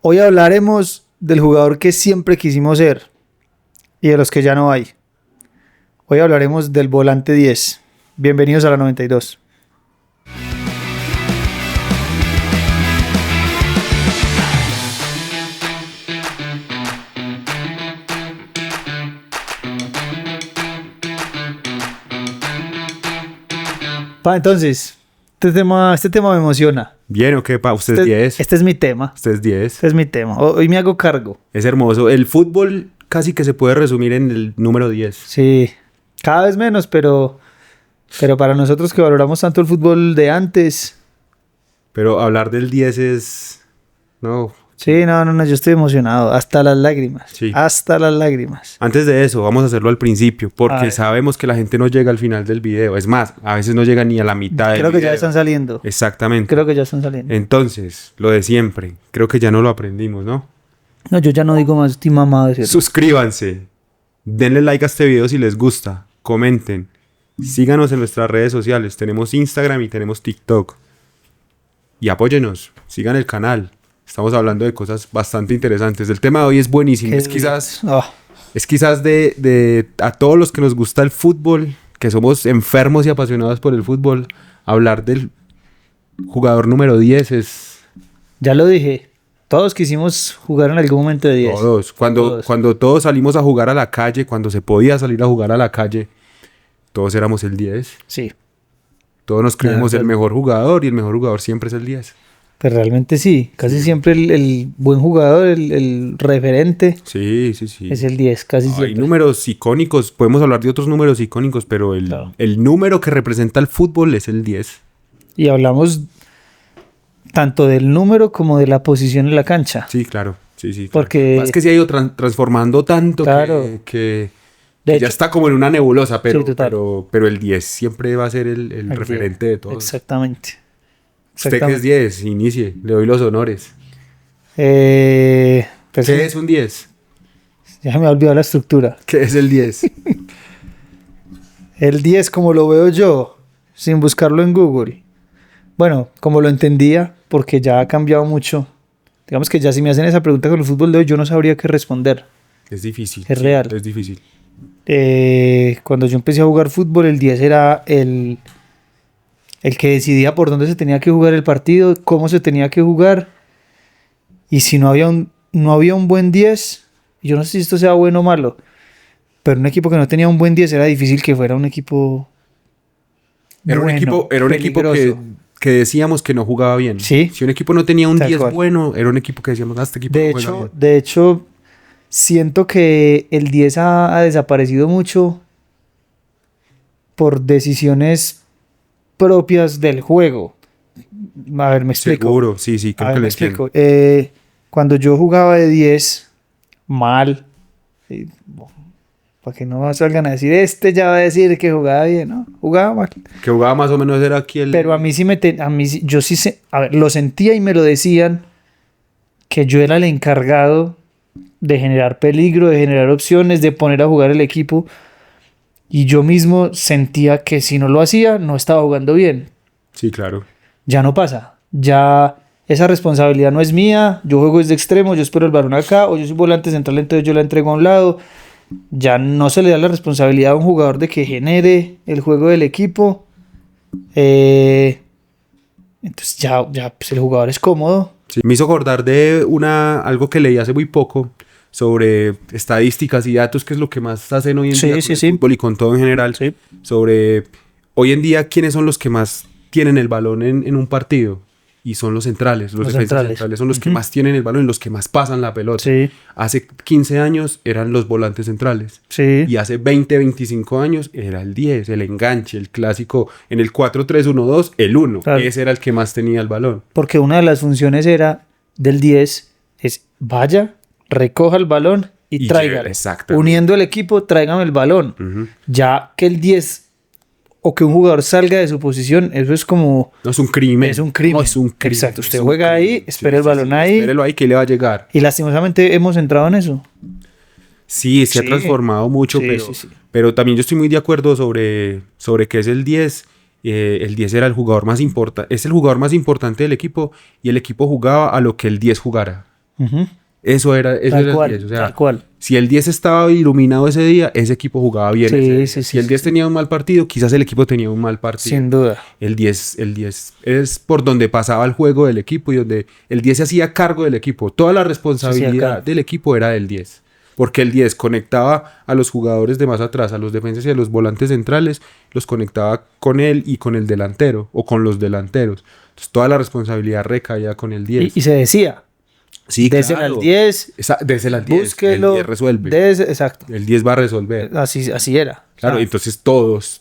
Hoy hablaremos del jugador que siempre quisimos ser y de los que ya no hay. Hoy hablaremos del volante 10. Bienvenidos a la 92. Entonces, este tema me emociona. Bien, ¿o qué, pa? Usted es 10. Este es mi tema. Usted es 10. Este es mi tema. Hoy me hago cargo. Es hermoso. El fútbol casi que se puede resumir en el número 10. Sí, cada vez menos, pero para nosotros que valoramos tanto el fútbol de antes. Pero hablar del 10 es... No. Sí, no, yo estoy emocionado. Hasta las lágrimas. Sí. Hasta las lágrimas. Antes de eso, vamos a hacerlo al principio, porque sabemos que la gente no llega al final del video. Es más, a veces no llega ni a la mitad del video. Creo que ya están saliendo. Exactamente. Creo que ya están saliendo. Entonces, lo de siempre. Creo que ya no lo aprendimos, ¿no? No, yo ya no digo más, estoy mamado de cierto. Suscríbanse. Denle like a este video si les gusta. Comenten. Síganos en nuestras redes sociales. Tenemos Instagram y tenemos TikTok. Y apóyenos. Sigan el canal. Estamos hablando de cosas bastante interesantes. El tema de hoy es buenísimo. Es quizás de a todos los que nos gusta el fútbol, que somos enfermos y apasionados por el fútbol, hablar del jugador número 10 es... Ya lo dije. Todos quisimos jugar en algún momento de 10. Todos. Cuando todos salimos a jugar a la calle, cuando se podía salir a jugar a la calle, todos éramos el 10. Sí. Todos nos creemos el mejor jugador y el mejor jugador siempre es el 10. Pero realmente sí. Casi siempre el buen jugador, el referente. Sí. Es el 10, casi siempre. Hay números icónicos. Podemos hablar de otros números icónicos, pero el número que representa el fútbol es el 10. Y hablamos tanto del número como de la posición en la cancha. Sí, claro. Sí. Porque... Es que se ha ido transformando tanto que ya está como en una nebulosa, pero el 10 siempre va a ser el referente 10. De todos. Exactamente. Usted que es 10, inicie. Le doy los honores. ¿Qué es un 10? Ya me ha olvidado la estructura. ¿Qué es el 10? El 10, como lo veo yo, sin buscarlo en Google. Bueno, como lo entendía, porque ya ha cambiado mucho. Digamos que ya si me hacen esa pregunta con el fútbol de hoy, yo no sabría qué responder. Es difícil. Es real. Es difícil. Cuando yo empecé a jugar fútbol, el 10 era el que decidía por dónde se tenía que jugar el partido, cómo se tenía que jugar. Y si no había un buen 10, yo no sé si esto sea bueno o malo, pero un equipo que no tenía un buen 10 era difícil que fuera un equipo Era un equipo que decíamos que no jugaba bien. Sí. Si un equipo no tenía un 10 bueno, era un equipo que decíamos, este equipo no juega bien. De hecho, siento que el 10 ha desaparecido mucho por decisiones propias del juego. A ver, me explico. Seguro, sí, creo que me lo explico. Cuando yo jugaba de 10, mal, para que no salgan a decir, ya va a decir que jugaba bien, ¿no? Jugaba mal. Que jugaba más o menos era aquí el... Pero a mí yo sí sé, a ver, lo sentía y me lo decían, que yo era el encargado de generar peligro, de generar opciones, de poner a jugar el equipo. Y yo mismo sentía que si no lo hacía, no estaba jugando bien. Sí, claro. Ya no pasa. Ya esa responsabilidad no es mía. Yo juego desde extremo, yo espero el balón acá, o yo soy volante central, entonces yo la entrego a un lado. Ya no se le da la responsabilidad a un jugador de que genere el juego del equipo. Entonces ya pues el jugador es cómodo. Sí. Me hizo acordar de algo que leí hace muy poco sobre estadísticas y datos, que es lo que más hacen hoy en día con el fútbol y con todo en general. Sí. Sobre hoy en día quiénes son los que más tienen el balón en un partido. Y son los centrales. Los defensas centrales son los que más tienen el balón y los que más pasan la pelota. Sí. Hace 15 años eran los volantes centrales. Sí. Y hace 20, 25 años era el 10, el enganche, el clásico. En el 4-3-1-2, el 1. Claro. Ese era el que más tenía el balón. Porque una de las funciones del 10 es vaya, recoja el balón y tráigalo. Uniendo el equipo, tráigame el balón. Uh-huh. Ya que el 10 o que un jugador salga de su posición, eso es como... No, es un crimen. Es un crimen. No, es un crimen. Exacto. Usted juega ahí, espera el balón ahí. Espérelo ahí que le va a llegar. Y lastimosamente hemos entrado en eso. Sí, se ha transformado mucho, pero también yo estoy muy de acuerdo sobre qué es el 10. El 10 era el jugador más importante. Es el jugador más importante del equipo y el equipo jugaba a lo que el 10 jugara. Ujú. Eso era Tal el cual, 10. O sea, tal cual. si el 10 estaba iluminado ese día, ese equipo jugaba bien. Sí, ese día. sí, Si el 10 sí. tenía un mal partido, quizás el equipo tenía un mal partido. Sin duda. El 10 es por donde pasaba el juego del equipo y donde el 10 se hacía cargo del equipo. Toda la Se hacía responsabilidad cargo. del equipo era del 10. Porque el 10 conectaba a los jugadores de más atrás, a los defensas y a los volantes centrales, los conectaba con él y con el delantero o con los delanteros. Entonces toda la responsabilidad recaía con el 10. Y se decía, Sí, désela al 10, Désela al 10. búsquelo, El 10 resuelve. exacto. El 10 va a resolver. Así era. Claro, O sea, entonces todos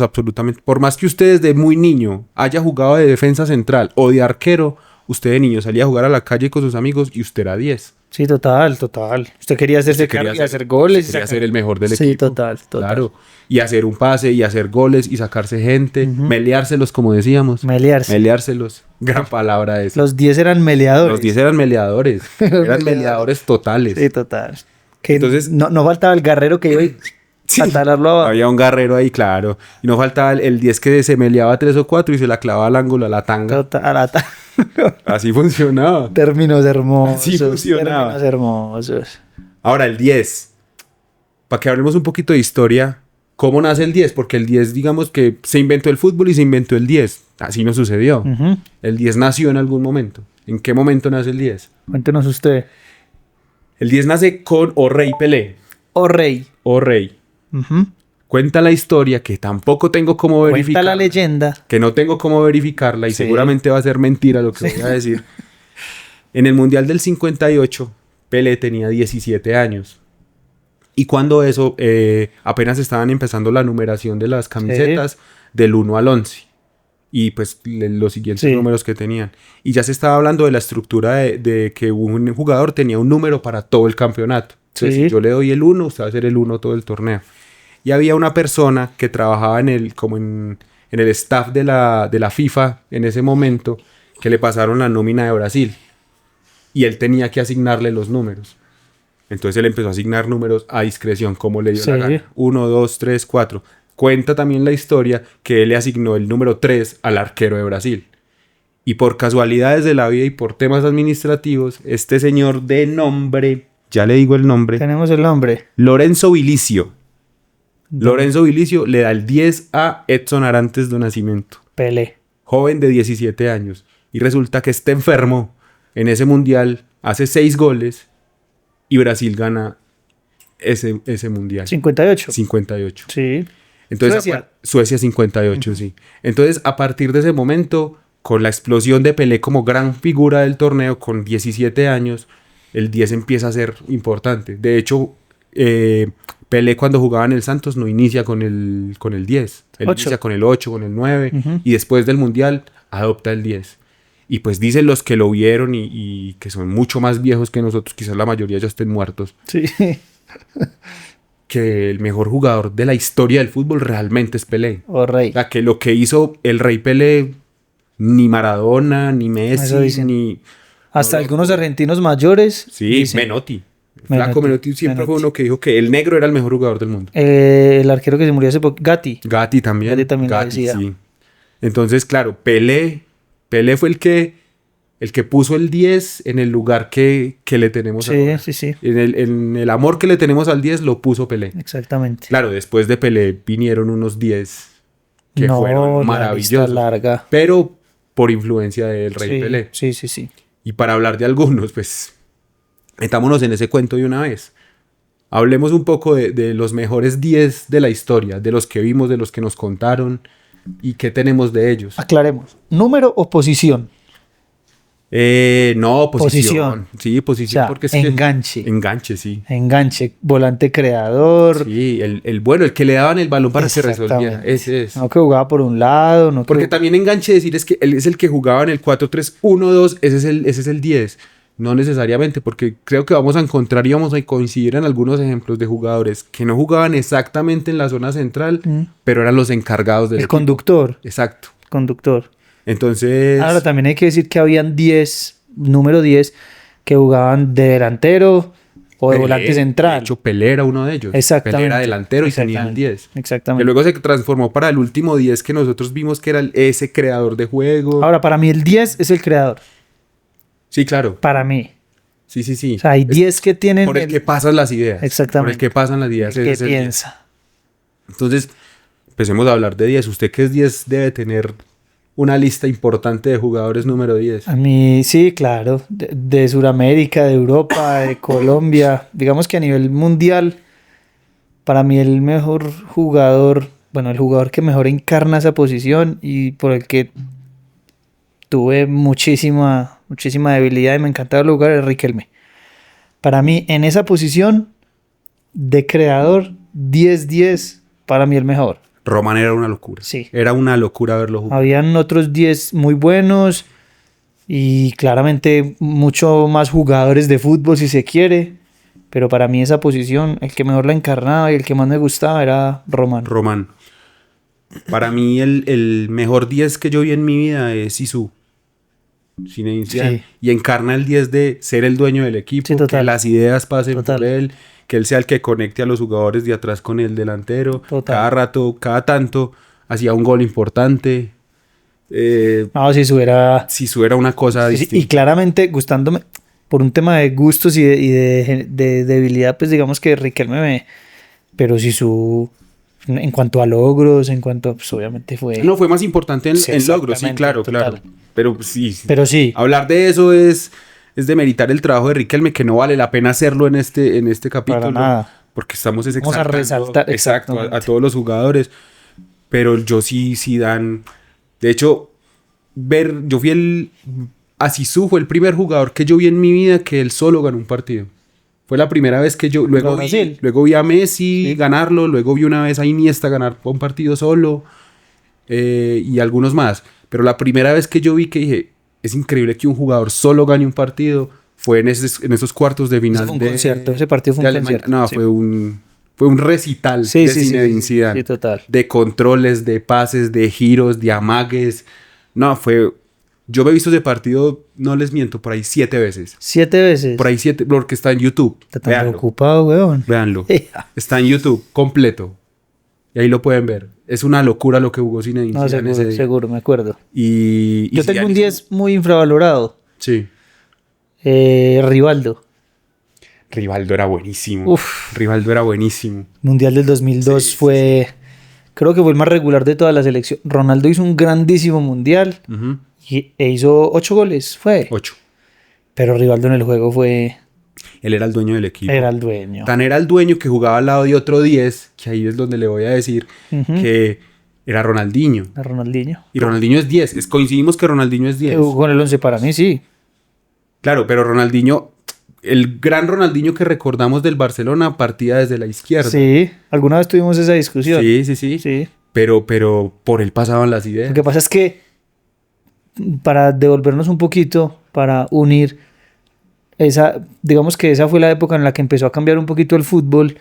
absolutamente. Por más que usted desde muy niño haya jugado de defensa central o de arquero, usted de niño salía a jugar a la calle con sus amigos y usted era 10. sí, total. Usted quería hacerse cargo y hacer goles. Quería ser el mejor del Sí, equipo. total. Claro. Y hacer un pase y hacer goles y sacarse gente. Meleárselos, como decíamos. Melearse. Meleárselos. Gran palabra esa. Los 10 eran meleadores. Los 10 eran meleadores. Eran meleadores totales. Sí, total. Que Entonces- no faltaba el guerrero que iba a talarlo abajo. Había un guerrero ahí, claro. Y no faltaba el 10 que se meleaba 3 o 4 y se la clavaba al ángulo a la tanga. Así funcionaba. Términos hermosos. Así funcionaba. Términos hermosos. Ahora, el 10. Para que hablemos un poquito de historia, ¿cómo nace el 10? Porque el 10, digamos que se inventó el fútbol y se inventó el 10. Así no sucedió. Ujú. El 10 nació en algún momento. ¿En qué momento nace el 10? Cuéntenos usted. El 10 nace con O'Reilly Pelé. Oh, rey. O'Reilly. Ujú. Cuenta la historia que tampoco tengo cómo verificar. Cuenta la leyenda. Que no tengo cómo verificarla y Sí. seguramente va a ser mentira lo que voy a decir. En el Mundial del 58, Pelé tenía 17 años. Y cuando eso, apenas estaban empezando la numeración de las camisetas del 1 al 11. Y pues los siguientes Sí. números que tenían. Y ya se estaba hablando de la estructura de que un jugador tenía un número para todo el campeonato. Entonces, Sí. si yo le doy el 1, usted va a hacer el 1 todo el torneo. Y había una persona que trabajaba en el staff de la FIFA en ese momento, que le pasaron la nómina de Brasil. Y él tenía que asignarle los números. Entonces él empezó a asignar números a discreción, como le dio la Sí. gana. 1, 2, 3, 4. Cuenta también la historia que él le asignó el número 3 al arquero de Brasil. Y por casualidades de la vida y por temas administrativos, este señor de nombre, ya le digo el nombre, Tenemos el nombre. Lorenzo Vilicio. Lorenzo Vilicio le da el 10 a Edson Arantes do Nascimento, Pelé. joven de 17 años. Y resulta que está enfermo en ese mundial, hace 6 goles y Brasil gana ese mundial. 58. 58. Sí. Entonces, Suecia. Suecia 58, sí. Entonces, a partir de ese momento, con la explosión de Pelé como gran figura del torneo, con 17 años, el 10 empieza a ser importante. De hecho, Pelé cuando jugaba en el Santos no inicia con el 10. Él 8. inicia con el 8, con el 9, Ujú. y después del Mundial adopta el 10. Y pues dicen los que lo vieron y que son mucho más viejos que nosotros, quizás la mayoría ya estén muertos, Sí. que el mejor jugador de la historia del fútbol realmente es Pelé. Oh, rey. O sea, que lo que hizo el Rey Pelé, ni Maradona, ni Eso Messi, dicen. ni... Hasta no, algunos argentinos mayores. Sí, dicen. Menotti. Flaco Menotti siempre fue Menotti. uno que dijo que el negro era el mejor jugador del mundo. El arquero que se murió hace poco, Gatti. Gatti también. Gatti también lo decía. sí. Entonces, claro, Pelé fue el que puso el 10 en el lugar que le tenemos Sí, ahora. sí. En el amor que le tenemos al 10 lo puso Pelé. Exactamente. Claro, después de Pelé vinieron unos 10 que no, fueron la lista maravillosos. larga. Pero por influencia del Rey Sí, Pelé. sí. Y para hablar de algunos, pues, metámonos en ese cuento de una vez. Hablemos un poco de los mejores 10 de la historia, de los que vimos, de los que nos contaron y qué tenemos de ellos. Aclaremos. ¿Número o posición? No, posición. Posición. Sí, posición, O sea, porque es enganche. que... Enganche, sí. Enganche, volante creador. Sí, el bueno, el que le daban el balón para que resolviera. Exactamente. Ese es. No que jugaba por un lado, no que... Porque también enganche decir es que él es el que jugaba en el 4-3-1-2, ese es el 10. No necesariamente, porque creo que vamos a encontrar y vamos a coincidir en algunos ejemplos de jugadores que no jugaban exactamente en la zona central, pero eran los encargados del el equipo. conductor. Exacto. Conductor. Entonces, Ahora también hay que decir que habían 10, número 10, que jugaban de delantero o de Pelé, volante central. De hecho, Pelé era uno de ellos. Exactamente. Pelé era delantero y tenía el Exactamente. 10. Exactamente. Que luego se transformó para el último 10 que nosotros vimos que era ese creador de juego. Ahora, para mí el 10 es el creador. Sí, claro. Para mí. Sí, sí, sí. O sea, hay 10 que tienen... Por el que pasan las ideas. Exactamente. Por el que pasan las ideas. el que ese es el 10. piensa. Entonces, empecemos a hablar de 10. Usted que es 10 debe tener una lista importante de jugadores número 10. A mí, sí, claro. De Sudamérica, de Europa, de Colombia. Digamos que a nivel mundial, para mí el mejor jugador, bueno, el jugador que mejor encarna esa posición y por el que tuve muchísima debilidad y me encantaba jugar es Riquelme. Para mí, en esa posición de creador, 10-10, para mí el mejor. Román era una locura. Sí. Era una locura verlo jugar. Habían otros 10 muy buenos y claramente mucho más jugadores de fútbol si se quiere, pero para mí esa posición, el que mejor la encarnaba y el que más me gustaba era Román. Román. Para mí el mejor 10 que yo vi en mi vida es Zizou. Zinedine Zidane. Sí. Y encarna el 10 de ser el dueño del equipo, Sí, total. que las ideas pasen Total. por él, que él sea el que conecte a los jugadores de atrás con el delantero. Total. Cada rato, cada tanto, hacía un gol importante. No, si subiera... Zizou era una cosa Sí, distinta. y claramente gustándome, por un tema de gustos y de debilidad, pues digamos que Riquelme me... Pero si en cuanto a logros, en cuanto... Pues obviamente fue... No, fue más importante Sí, en logros, sí, exactamente, claro, total. claro. Pero sí, Pero sí, hablar de eso es demeritar el trabajo de Riquelme, que no vale la pena hacerlo en este capítulo. para nada. Porque estamos Vamos a exaltando, resaltar, exacto, a exactamente. todos los jugadores. Pero yo sí, Zidane. De hecho, yo fui a Zizou fue el primer jugador que yo vi en mi vida que él solo ganó un partido. Fue la primera vez que yo, Brasil. luego vi a Messi Sí. ganarlo, luego vi una vez a Iniesta ganar un partido solo, y algunos más. Pero la primera vez que yo vi que dije, es increíble que un jugador solo gane un partido, fue en esos cuartos de final Ese fue un concierto, ese partido fue de un Alemania. concierto. No, sí. fue un recital Sí, de sí, sí, Zinedine sí, Zidane. sí, total. De controles, de pases, de giros, de amagues. No, yo me he visto ese partido, no les miento, por ahí 7 veces. 7 veces. Por ahí 7, porque está en YouTube. Está tan Véanlo, preocupado, weón. véanlo. Está en YouTube, completo. Y ahí lo pueden ver. Es una locura lo que jugó Zinedine No, Zidane ese seguro, día. seguro, me acuerdo. Y Yo tengo Zidane un hizo- 10 muy infravalorado. Sí. Rivaldo. Rivaldo era buenísimo. Uf. Rivaldo era buenísimo. Mundial del 2002 Sí, sí, fue... Creo que fue el más regular de toda la selección. Ronaldo hizo un grandísimo mundial Ujú. e hizo 8 goles, fue. 8. Pero Rivaldo en el juego fue... Él era el dueño del equipo. Era el dueño. Tan era el dueño que jugaba al lado de otro 10, que ahí es donde le voy a decir Ujú. que era Ronaldinho. A Ronaldinho. Y Ronaldinho es 10. Coincidimos que Ronaldinho es 10. Con el 11 para mí, sí. Claro, pero Ronaldinho, el gran Ronaldinho que recordamos del Barcelona partía desde la izquierda. Sí, alguna vez tuvimos esa discusión. Sí, sí, sí. Sí. Pero por él pasaban las ideas. Lo que pasa es que, para devolvernos un poquito, para unir, digamos que esa fue la época en la que empezó a cambiar un poquito el fútbol.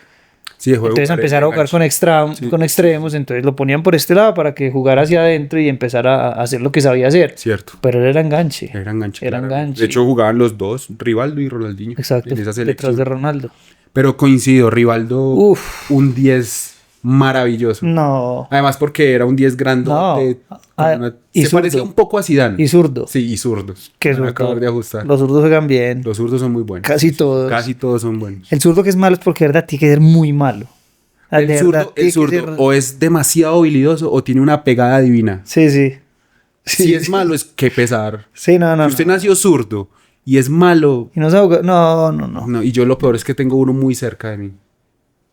Sí, de juego Entonces pareja, empezar a jugar enganche. Sí. con extremos, entonces lo ponían por este lado para que jugara hacia adentro y empezara a hacer lo que sabía hacer. Cierto. Pero él era enganche. Era enganche. Era claramente. enganche. De hecho, jugaban los dos, Rivaldo y Ronaldinho. Exacto, En esa detrás selección. de Ronaldo. Pero coincido, Rivaldo, Uf. un 10 maravilloso. No. Además porque era un 10 grandote. No. Y Se zurdo. parecía un poco a Zidane. Y zurdo. Sí, y zurdo. Que Van a zurdo. acabar de ajustar. Los zurdos juegan bien. Los zurdos son muy buenos. Casi todos. Casi todos son buenos. El zurdo que es malo es porque de verdad tiene que ser muy malo. El De zurdo, verdad, tiene que ser- o es demasiado habilidoso o tiene una pegada divina. Sí, sí. Si es malo, es que pesar. Sí, no, no. Si usted no. nació zurdo y es malo. Y no sabe jugar. No, no, no. No, y yo lo peor es que tengo uno muy cerca de mí.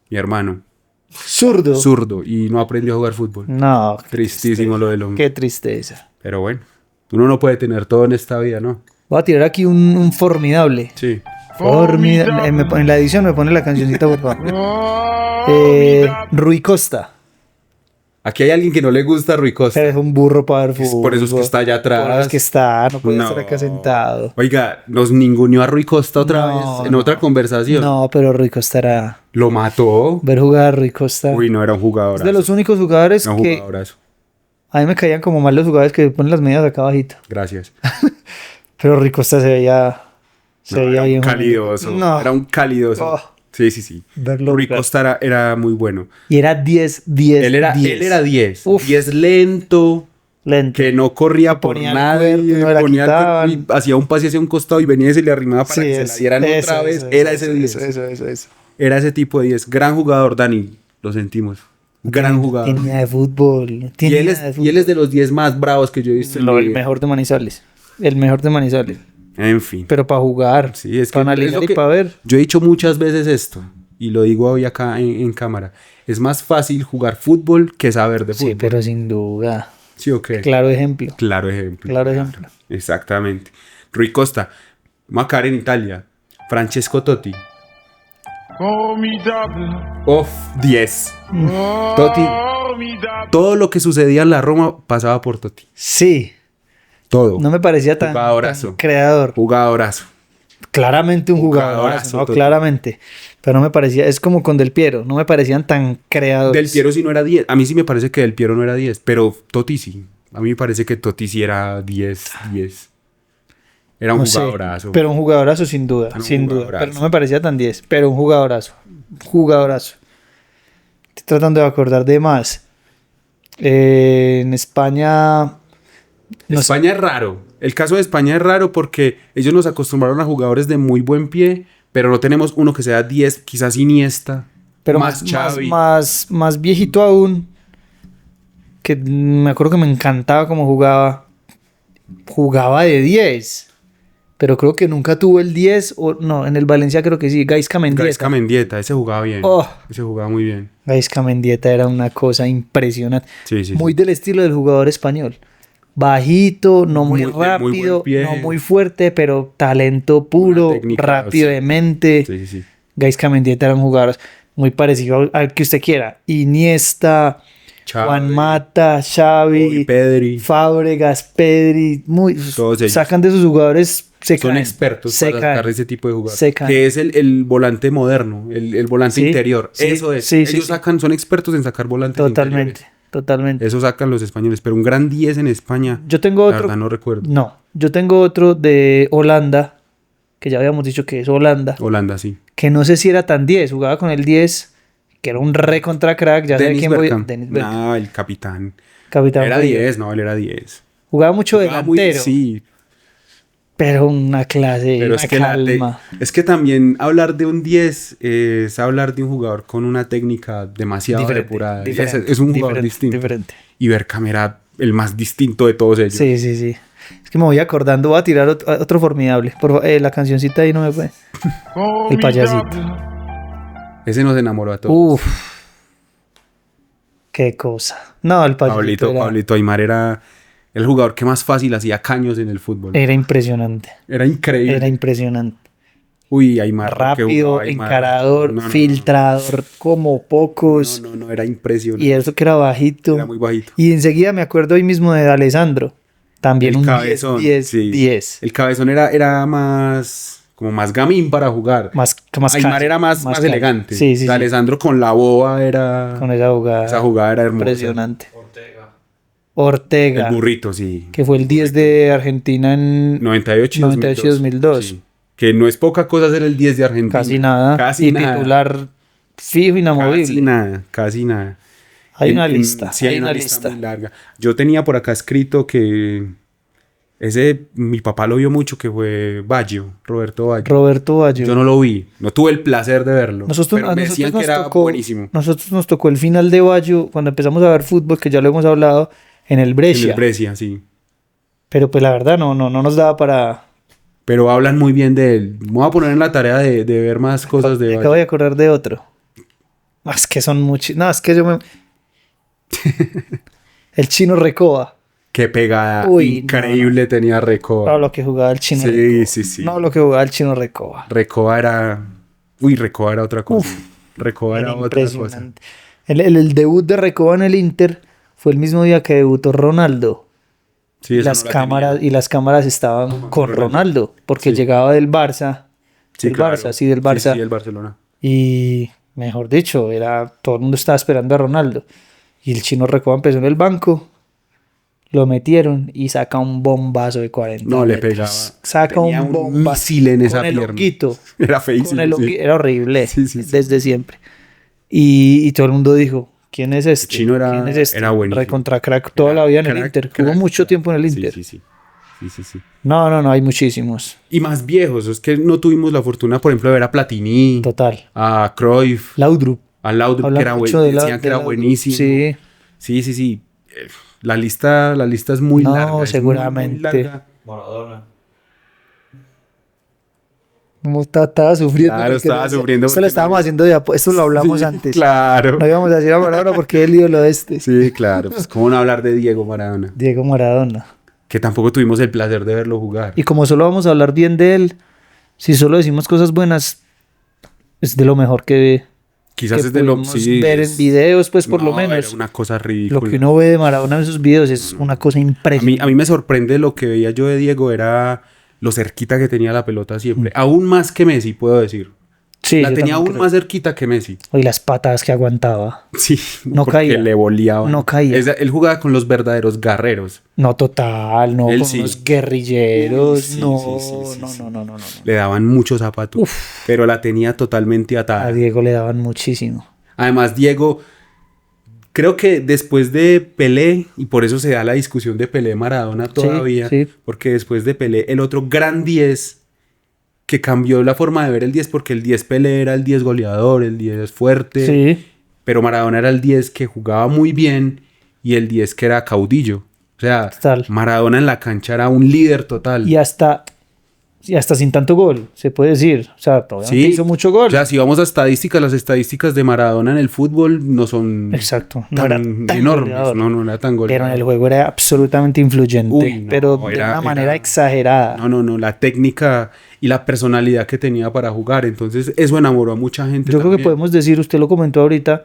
Mi hermano. Zurdo. Zurdo. Y no aprendió a jugar fútbol. No. qué Tristísimo lo del hombre. Qué tristeza. Pero bueno, uno no puede tener todo en esta vida, ¿no? Voy a tirar aquí un formidable. Sí. Formidable. En la edición me pone la cancioncita, por favor. Rui Costa. Aquí hay alguien que no le gusta a Rui Costa. Pero es un burro para ver fútbol. Por eso es que está allá atrás. Por eso es que está. No puede No. estar acá sentado. Oiga, nos ninguneó a Rui Costa otra No, vez en no. otra conversación. No, pero Rui Costa era... Lo mató. Ver jugar a Rui Costa. Uy, no era un jugador. Es de los únicos jugadores No, que... jugadorazo. A mí me caían como mal los jugadores que ponen las medias acá abajito. Gracias. Pero Rui Costa se veía... Se No, veía era un bien. calidoso. No. Era un calidoso. Oh. Sí, sí, sí. Verlo Rui jugar. Costa era muy bueno. Y era 10, 10, Él era 10. Uf. 10 lento. lento. Que no corría por Ponía el nadie, cuerpo, no la ponía el cuerpo quitaban. y hacía un pase hacia un costado y venía y se le arrimaba para que se la dieran otra vez. Era ese 10. Eso. Era ese tipo de 10. Gran jugador, Dani. Lo sentimos. Gran jugador. Tenía de fútbol. Y él es de los 10 más bravos que yo he visto. El mejor de Manizales. El mejor de Manizales. En fin. Pero para jugar, Sí, es que para es analizar lo y que- para ver. Yo he dicho muchas veces esto. Y lo digo hoy acá en cámara. Es más fácil jugar fútbol que saber de fútbol. Sí, pero sin duda. ¿Sí o qué? Claro ejemplo. Claro ejemplo. Claro ejemplo. Exactamente. Rui Costa. Macar en Italia. Francesco Totti. Formidable. Off, 10. Totti. Formidable. Todo lo que sucedía en la Roma pasaba por Totti. Sí. Todo. No me parecía tan, Jugadorazo. tan creador. Jugadorazo. Claramente un jugadorazo, Jugadorazo, ¿no? total. Claramente. Pero no me parecía, es como con Del Piero, no me parecían tan creadores. Del Piero sí no era 10. A mí sí me parece que Del Piero no era 10. Pero Totti sí. A mí me parece que Totti sí era 10. Era un No sé, jugadorazo. pero un jugadorazo sin duda, Era un sin duda. jugadorazo. Pero no me parecía tan 10, pero un jugadorazo. Jugadorazo. Estoy tratando de acordar de más. En España... no sé. España es raro. El caso de España es raro porque ellos nos acostumbraron a jugadores de muy buen pie, pero no tenemos uno que sea 10, quizás Iniesta, Pero más Xavi. más viejito aún, que me acuerdo que me encantaba cómo jugaba. Jugaba de 10, pero creo que nunca tuvo el 10, o no, en el Valencia creo que sí, Gaisca Mendieta. Gaisca Mendieta, ese jugaba bien. Oh. Ese jugaba muy bien. Gaisca Mendieta era una cosa impresionante. Sí, sí. Muy del estilo del jugador español. Bajito, no muy, Muy- de muy buen rápido, pie. no muy fuerte, pero talento puro, Una técnica, rápido sí. de mente. Sí, sí. Gaisca Mendieta era un jugador muy parecido al que usted quiera. Iniesta, Xavi, Juan Mata, Hoy Xavi, Pedri. Fábregas, Pedri, Todos ellos. sacan de sus jugadores, se Son caen, expertos se para caen. sacar ese tipo de jugadores. Se caen. Que es el volante moderno, el volante Sí, interior. sí, Eso es. sí, sí, Ellos sí. sacan, son expertos en sacar volantes Totalmente, interiores. totalmente. Eso sacan los españoles. Pero un gran 10 en España, Yo tengo la otro. verdad no recuerdo. No, yo tengo otro de Holanda, que ya habíamos dicho que es Holanda, Holanda, sí. que no sé si era tan 10, jugaba con el 10, que era un re contra crack, ya sé Dennis quién voy. Bergkamp. Dennis Bergkamp, No, el capitán. capitán. Era Rodríguez. 10, no, él era 10. Jugaba mucho Jugaba muy- delantero, sí, pero una clase, pero una es que, calma. es que también hablar de un 10 es hablar de un jugador con una técnica demasiado depurada. Y es un jugador distinto. Diferente. Y Bergkamp era el más distinto de todos ellos. Sí, sí, sí. Es que me voy acordando, voy a tirar otro formidable. La cancioncita ahí no me fue. El payasito. Ese nos enamoró a todos. Uf. Qué cosa. No, el payasito Pablito Aimar era el jugador que más fácil hacía caños en el fútbol. era impresionante. Era increíble. Era impresionante. Uy, Aimar. lo que Rápido, jugaba Aimar. encarador, No, no, no. filtrador, como pocos. No, era impresionante. Y eso que era bajito. Era muy bajito. Y enseguida me acuerdo hoy mismo de Alessandro. También El un cabezón, 10, sí. 10. El cabezón era más, como más gamín para jugar. Más Aimar calle, era más calle. elegante. Sí, sí, sí. Alessandro con la boa era... Con esa jugada. Esa jugada era hermosa. Impresionante. Ortega. El burrito, sí. Que fue el 10 de Argentina en 98 y 98 y 2002. Sí. Que no es poca cosa ser el 10 de Argentina. Casi nada. Casi y nada. titular fijo, inamovible. Casi nada, casi nada. Hay una lista. Sí, hay una lista muy larga. Yo tenía por acá escrito que mi papá lo vio mucho, que fue Baggio, Roberto Baggio. Roberto Baggio. Yo no lo vi, no tuve el placer de verlo. Nosotros, pero a me nosotros decían que nos era tocó, buenísimo. nosotros nos tocó el final de Baggio cuando empezamos a ver fútbol, que ya lo hemos hablado, en el En Brescia. el Brescia, sí. Pero pues la verdad no nos daba para... Pero hablan muy bien de él. Me voy a poner en la tarea de ver más cosas de Me Baggio. acabo de acordar de otro. No, es que son muchos. No, es que yo me... El Chino Recoba. Qué pegada Uy, increíble tenía Recoba. No, lo que jugaba el Chino Sí, Recoba. sí, sí. No, lo que jugaba el Chino Recoba. Recoba era... Uy, Recoba era otra cosa. Recoba era otra cosa. Impresionante. El debut de Recoba en el Inter fue el mismo día que debutó Ronaldo. Sí, esa Las no la cámaras, tenía. y las cámaras estaban con Ronaldo, porque Sí. llegaba del Barça. Sí, del claro. Barça, sí, del Barça. Sí, el Barcelona. Y mejor dicho, todo el mundo estaba esperando a Ronaldo. Y el Chino Recoba empezó en el banco, lo metieron y saca un bombazo de 40 No le metros. pegaba. Saca Tenía un un bombazo misil en esa con el pierna. honguito. Era feísimo. Con el sí. era horrible Sí, sí, sí. desde siempre. Y todo el mundo dijo, ¿Quién es este? Chino era- ¿Quién es este? era buenísimo. Recontra crack toda la vida en el Crack, Inter. crack, Jugó mucho crack. tiempo en el Inter. Sí. No, hay muchísimos. Y más viejos, es que no tuvimos la fortuna, por ejemplo, de ver a Platini, Total. a Cruyff, Laudrup. a Laudrup, que Hablan era mucho de decían que de era Laudrup. buenísimo. Sí. Sí. La lista es muy No, larga. es muy seguramente. larga. Maradona. ¿Cómo estaba sufriendo? Claro, porque estaba sufriendo Esto lo porque estábamos no- haciendo esto lo hablamos Sí, antes. Claro. No íbamos a decir a Maradona porque es el ídolo de este. Sí, claro. Pues, ¿cómo no hablar de Diego Maradona? Diego Maradona. Que tampoco tuvimos el placer de verlo jugar. Y como solo vamos a hablar bien de él, si solo decimos cosas buenas, es de lo mejor que Quizás que es de lo pudimos sí, ver es- en videos, pues por lo No, menos. era una cosa Lo ridícula. que uno ve de Maradona en esos videos es una cosa impresionante. A mí me sorprende lo que veía yo de Diego, era lo cerquita que tenía la pelota siempre. Aún más que Messi, puedo decir. Sí, La yo tenía también aún creo. más cerquita que Messi. Y las patadas que aguantaba. Sí, No porque caía. le boleaba. No caía. Él jugaba con los verdaderos guerreros. No, total, no, Él con sí. unos guerrilleros. Sí, no, sí. no. Le daban muchos zapatos. Pero la tenía totalmente A atada. Diego le daban muchísimo. Además, Diego, creo que después de Pelé, y por eso se da la discusión de Pelé-Maradona todavía, sí. porque después de Pelé, el otro gran 10 que cambió la forma de ver el 10, porque el 10 Pelé era el 10 goleador, el 10 fuerte, Sí, pero Maradona era el 10 que jugaba muy bien y el 10 que era caudillo. O sea, Total. Maradona en la cancha era un líder total. y hasta sin tanto gol, se puede decir. O sea, todavía Sí, hizo mucho gol. O sea, si vamos a estadísticas, las estadísticas de Maradona en el fútbol no son Exacto. No tan era tan enormes. goleador. No era tan goleador. Pero en el juego era absolutamente influyente. Uy, no, pero de era- una manera era- exagerada. No, la técnica y la personalidad que tenía para jugar. Entonces, eso enamoró a mucha gente. Yo creo que también. podemos decir, usted lo comentó ahorita,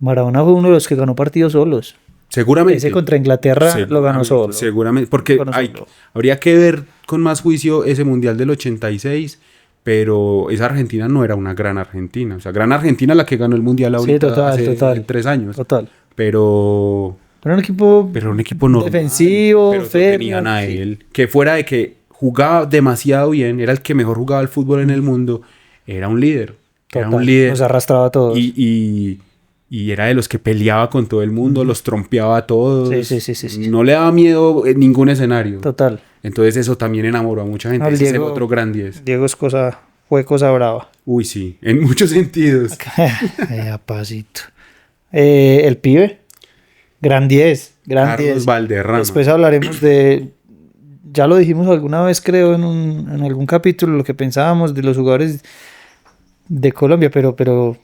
Maradona fue uno de los que ganó partidos solos. Seguramente. Ese contra Inglaterra lo ganó solo. Seguramente. Porque Lo ganó solo. habría que ver con más juicio ese Mundial del 86. Pero esa Argentina no era una gran Argentina. O sea, gran Argentina la que ganó el Mundial ahorita hace total. 3 años. Total. Pero Pero un equipo normal. defensivo, Pero férreo, tenían a sí. él. Que fuera de que jugaba demasiado bien, era el que mejor jugaba el fútbol en el mundo, era un líder. Era Total, un líder. nos arrastraba a todos. Y era de los que peleaba con todo el mundo, los trompeaba a todos. Sí. No le daba miedo en ningún escenario. Total. Entonces eso también enamoró a mucha gente. No, el Ese es el Diego- otro gran 10. Diego fue cosa brava. Uy, sí, en muchos sentidos. Apacito. El pibe. Gran 10. Gran Carlos 10. Valderrama. Después hablaremos de. Ya lo dijimos alguna vez, creo, en algún capítulo, lo que pensábamos de los jugadores de Colombia, pero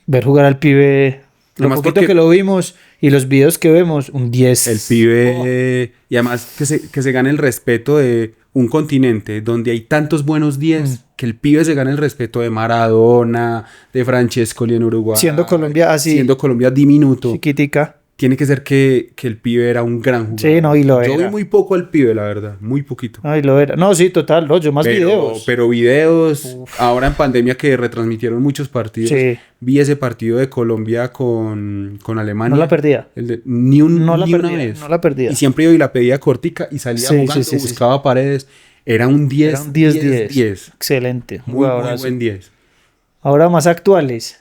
ver jugar al pibe, lo Además poquito porque- que lo vimos y los videos que vemos, un 10. El pibe, y además que se gane el respeto de un continente donde hay tantos buenos 10, que el pibe se gane el respeto de Maradona, de Francescoli en Uruguay. Siendo Colombia así, Siendo Colombia diminuto. chiquitica. Tiene que ser que el pibe era un gran jugador. Sí, no, y lo Yo era. vi muy poco al pibe, la verdad. Muy poquito. Ay, lo era. No, sí, total, no, yo más videos. Pero videos, ahora en pandemia que retransmitieron muchos partidos, Sí. vi ese partido de Colombia con Alemania. No la perdía. Ni No la una perdía, vez. no la perdía. Y siempre yo y la pedía cortica y salía Sí, jugando, sí. buscaba paredes. Era un 10. Era un 10-10. Excelente. Muy jugadorazo. buen 10. Ahora más actuales.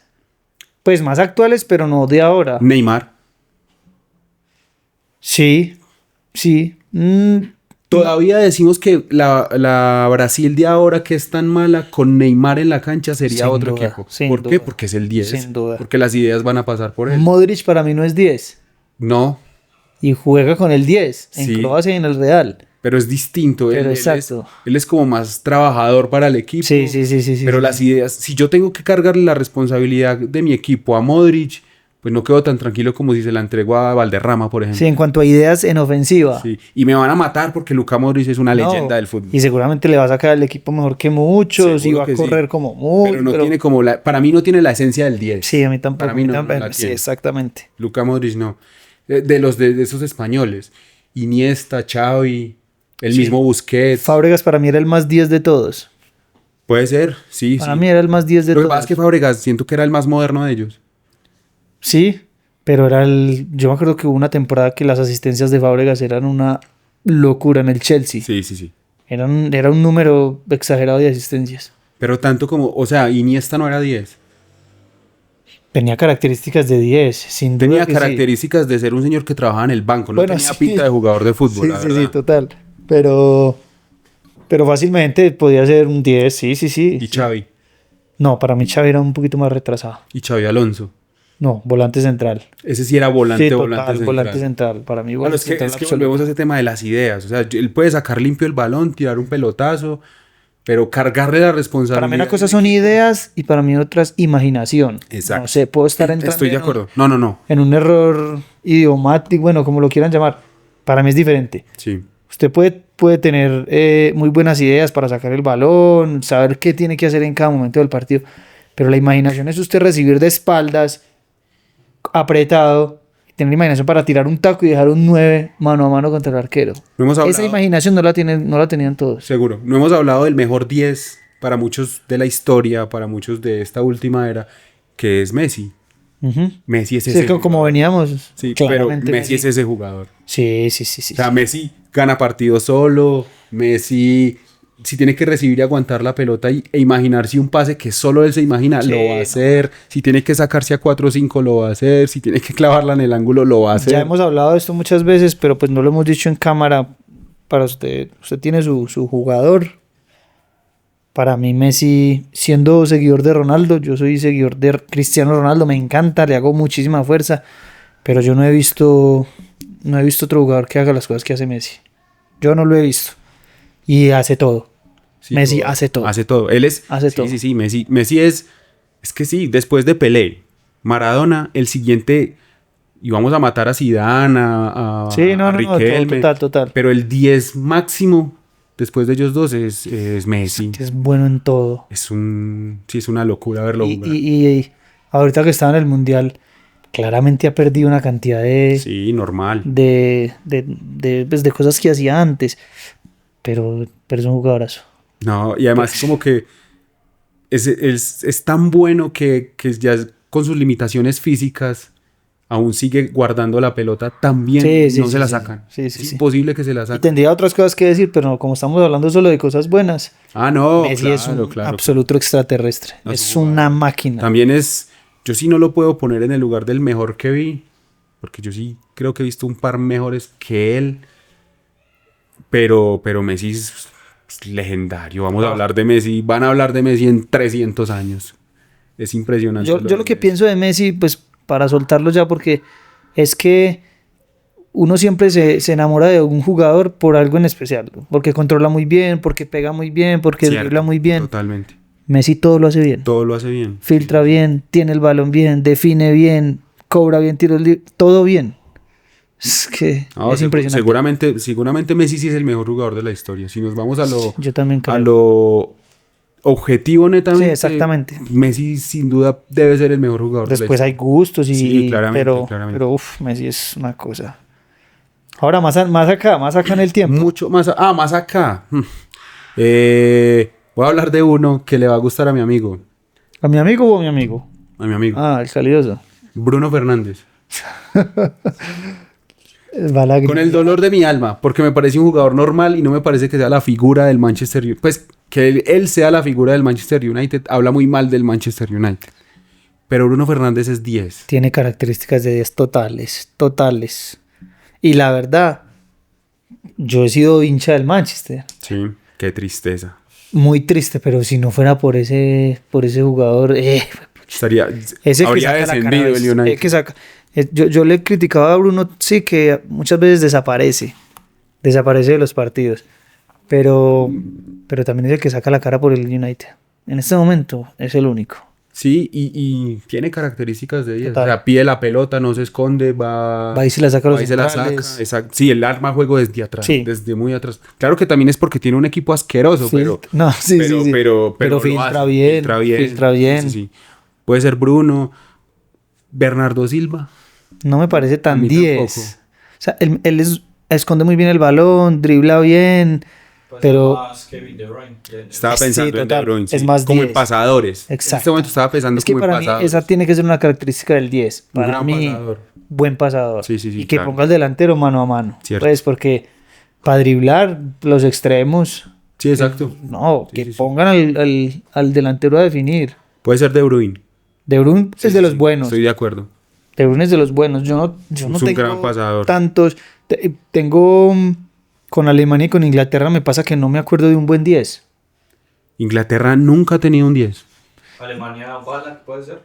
Pues más actuales, pero no de ahora. Neymar. Sí. Todavía decimos que la Brasil de ahora, que es tan mala, con Neymar en la cancha sería Sin otro duda, equipo. sin ¿Por qué? duda. Porque es el 10. Sin duda. Porque las ideas van a pasar por él. Modric para mí no es 10. No, Y juega con el 10 en Sí. Croacia y en el Real. pero es distinto. Pero Él exacto. él es como más trabajador para el equipo. Sí. Pero sí. las ideas, si yo tengo que cargarle la responsabilidad de mi equipo a Modric, pues no quedo tan tranquilo como si se la entrego a Valderrama, por ejemplo. Sí, en cuanto a ideas en ofensiva. Sí. Y me van a matar porque Luka Modric es una No, leyenda del fútbol. Y seguramente le va a sacar el equipo mejor que muchos y Seguro va a que sí. correr como muy. Pero no tiene como para mí no tiene la esencia del 10. Sí, a mí tampoco. Para mí no, también. no la Sí, tiene. exactamente. Luka Modric no. De esos españoles. Iniesta, Xavi, el Sí. mismo Busquets. Fábregas para mí era el más 10 de todos. Puede ser, sí. Para sí. mí era el más 10 de Lo que todos. pasa es que Fábregas siento que era el más moderno de ellos. Sí, pero era yo me acuerdo que hubo una temporada que las asistencias de Fábregas eran una locura en el Chelsea. Sí. Era un número exagerado de asistencias. Pero tanto como, o sea, Iniesta no era 10. Tenía características de 10, sin duda Tenía que características de ser un señor que trabajaba en el banco, no Bueno, tenía sí. pinta de jugador de fútbol, Sí, la sí, verdad. sí, total. Pero fácilmente podía ser un 10, sí, sí, sí. Y Xavi, No, para mí Xavi era un poquito más retrasado. y Xavi Alonso. No, volante central. Ese sí era volante, Sí, volante total, central. volante central. Para mí, Bueno, volante es que central absoluto. volvemos a ese tema de las ideas. O sea, él puede sacar limpio el balón, tirar un pelotazo, pero cargarle la responsabilidad. Para mí una cosa del son equipo. ideas y para mí otras imaginación. Exacto. No sé, puedo estar entrando Estoy de en un- acuerdo. No. en un error idiomático, bueno, como lo quieran llamar. Para mí es diferente. Sí. Usted puede tener muy buenas ideas para sacar el balón, saber qué tiene que hacer en cada momento del partido, pero la imaginación es usted recibir de espaldas, apretado, y tener imaginación para tirar un taco y dejar un 9 mano a mano contra el arquero. No hemos hablado, Esa imaginación no la tenían todos. seguro, no hemos hablado del mejor 10 para muchos de la historia, para muchos de esta última era, que es Messi. Ujú. Messi es Sí, ese como jugador. veníamos. Sí, pero claramente Messi es ese jugador. Sí, sí, sí, sí. O sea, Messi gana partido solo. Messi, si tiene que recibir y aguantar la pelota e imaginarse un pase que solo él se imagina, Sí, lo va a no. hacer. Si tiene que sacarse a 4 o 5, lo va a hacer. Si tiene que clavarla en el ángulo, lo va a hacer. Ya hemos hablado de esto muchas veces, pero pues no lo hemos dicho en cámara. Para usted, usted tiene su jugador. Para mí Messi, siendo seguidor de Ronaldo, yo soy seguidor de Cristiano Ronaldo, me encanta, le hago muchísima fuerza, pero yo no he visto otro jugador que haga las cosas que hace Messi. Yo no lo he visto. Y hace todo. Sí, Messi hace todo. Hace todo. Él es. Hace sí, todo. Sí, Messi es. Es que sí, después de Pelé, Maradona, el siguiente. Y vamos a matar a Zidane, Sí, no, a no, no, Riquelme. total. Pero el 10 máximo, después de ellos dos, es Messi. Es bueno en todo. Es una locura verlo Y, jugar. y ahorita que estaba en el Mundial, claramente ha perdido una cantidad Sí, normal. pues, de cosas que hacía antes. Pero es un jugadorazo. No, y además como que es tan bueno que ya con sus limitaciones físicas aún sigue guardando la pelota tan bien, Sí, no sí, se la sí. sacan. Sí, Es sí. imposible que se la Y saquen. tendría otras cosas que decir, pero como estamos hablando solo de cosas buenas, Ah, no, Messi claro, es un claro. absoluto extraterrestre. No, es es un una máquina. También yo sí no lo puedo poner en el lugar del mejor que vi, porque yo sí creo que he visto un par mejores que él, pero Messi es legendario. Vamos a hablar de Messi, van a hablar de Messi en 300 años. Es impresionante. Yo lo que pienso de Messi, pues para soltarlo ya, porque es que uno siempre se enamora de un jugador por algo en especial, porque controla muy bien, porque pega muy bien, porque Cierto, dribla muy bien. Totalmente. Messi todo lo hace bien. Todo lo hace bien. Filtra bien, tiene el balón bien, define bien, cobra bien, tiros libres, todo bien. Es que No, es impresionante. Seguramente Messi sí es el mejor jugador de la historia. Si nos vamos Yo también creo. a lo objetivo netamente, Sí, exactamente. Messi sin duda debe ser el mejor jugador Después de la hay gustos Sí, claramente, claramente. pero Messi es una cosa. Ahora más acá en el tiempo. Mucho más. Más acá. Voy a hablar de uno que le va a gustar a mi amigo. ¿A mi amigo o a mi amigo? A mi amigo. Ah, el calidoso. Bruno Fernández. Balagri. Con el dolor de mi alma, porque me parece un jugador normal y no me parece que sea la figura del Manchester United. Pues que él sea la figura del Manchester United, habla muy mal del Manchester United. Pero Bruno Fernández es 10. Tiene características de 10 totales. Y la verdad, yo he sido hincha del Manchester. Sí, qué tristeza. Muy triste, pero si no fuera por ese jugador, Habría descendido el United. Yo le criticaba a Bruno, sí, que muchas veces desaparece de los partidos, pero también es el que saca la cara por el United. En este momento es el único. Sí, y tiene características de 10. O Total. sea, pide la pelota, no se esconde, va y se la saca a los y se la saca. centrales. Exacto. Sí, él arma juego desde atrás, Sí. desde muy atrás. Claro que también es porque tiene un equipo asqueroso, pero No, sí. pero Pero filtra bien. Sí, sí. Puede ser Bruno, Bernardo Silva. No me parece A tan mí 10. tampoco. O sea, él esconde muy bien el balón, dribla bien, pero Más Kevin De Bruyne. Estaba Sí, pensando en De total. Bruyne, sí. Es más como 10. en pasadores. En Exacto. este momento estaba pensando es que como en para mí pasadores. esa tiene que ser una característica del 10. Un Para gran mí, pasador. buen pasador. Sí, sí, sí, y que claro. ponga al delantero mano a mano. Cierto. Pues porque para driblar los extremos, Sí, exacto. no, Sí, que sí, sí. pongan al delantero a definir. Puede ser De Bruyne. De Bruyne Sí, es de sí, los sí, buenos. Estoy de acuerdo. De Bruyne es de los buenos. Yo no Es un tengo gran pasador. tantos. Tengo con Alemania y con Inglaterra me pasa que no me acuerdo de un buen 10. Inglaterra nunca ha tenido un 10. Alemania, Ballack, ¿puede ser?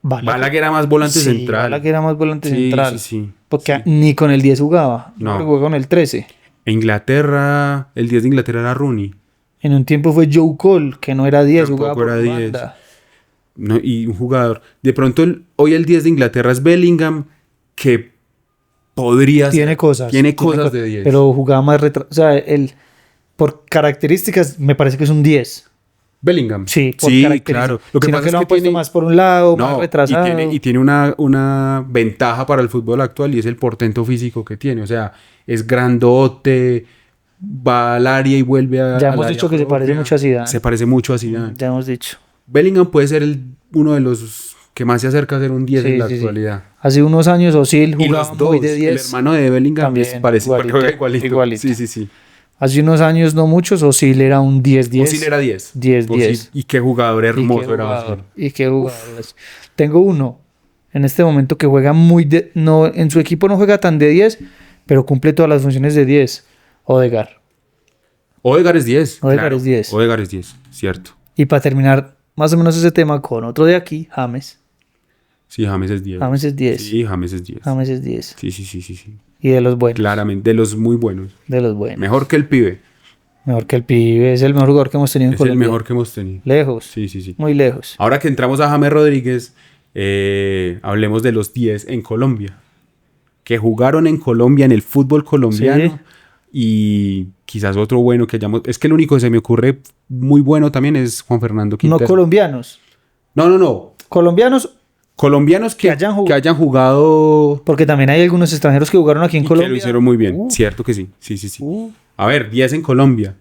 Ballack era más volante Sí, central. Ballack era más volante Sí, central. sí, sí. Porque Sí. ni con el 10 jugaba. No. Jugó con el 13. Inglaterra, el 10 de Inglaterra era Rooney. En un tiempo fue Joe Cole, que no era 10, Tampoco jugaba por era 10. banda. No, y un jugador. De pronto, hoy el 10 de Inglaterra es Bellingham, que podría Tiene ser. cosas. Tiene cosas de 10. Pero jugaba más o sea, por características me parece que es un 10. Bellingham. Sí, por sí, características. claro. Lo que Sino pasa que es lo que han puesto tiene, más por un lado, más no, retrasado. y tiene una ventaja para el fútbol actual y es el portento físico que tiene. O sea, es grandote, va al área y vuelve a. Ya al hemos área dicho que se parece propia. mucho a Zidane. Se parece mucho a Zidane. Ya hemos dicho. Bellingham puede ser uno de los que más se acerca a ser un 10 Sí, en la sí, sí. actualidad. Hace unos años Ozil Y jugaba los dos, muy de 10. el hermano de Bellingham También, parece igualito, juega igualito. igualito. Sí, sí, sí. Hace unos años, no muchos, Ozil era un 10-10. Ozil era 10. 10-10. Y qué jugador Y qué hermoso era jugador, Ozil. y qué jugadores. Tengo uno en este momento que juega muy no, en su equipo no juega tan de 10, pero cumple todas las funciones de 10. Odegaard. Odegaard es 10. Odegaard claro. es 10. Odegaard es 10, cierto. Y para terminar más o menos ese tema con otro de aquí, James. Sí, James es 10. James es 10. Sí, James es 10. James es 10. Sí, sí, sí, sí, sí. Y de los buenos. Claramente, de los muy buenos. De los buenos. Mejor que el pibe. Mejor que el pibe. Es el mejor jugador que hemos tenido en Es el Colombia. mejor que hemos tenido. Lejos. Sí, sí, sí. Muy lejos. Ahora que entramos a James Rodríguez, hablemos de los 10 en Colombia. Que jugaron en Colombia, en el fútbol colombiano. Sí. Y quizás otro bueno que hayamos... Es que el único que se me ocurre muy bueno también es Juan Fernando No Quintero. colombianos. No. Colombianos, Colombianos que hayan jugado porque también hay algunos extranjeros que jugaron aquí en y Colombia. que lo hicieron muy bien. Uh. Cierto que sí. Sí, sí, sí. A ver, 10 en Colombia.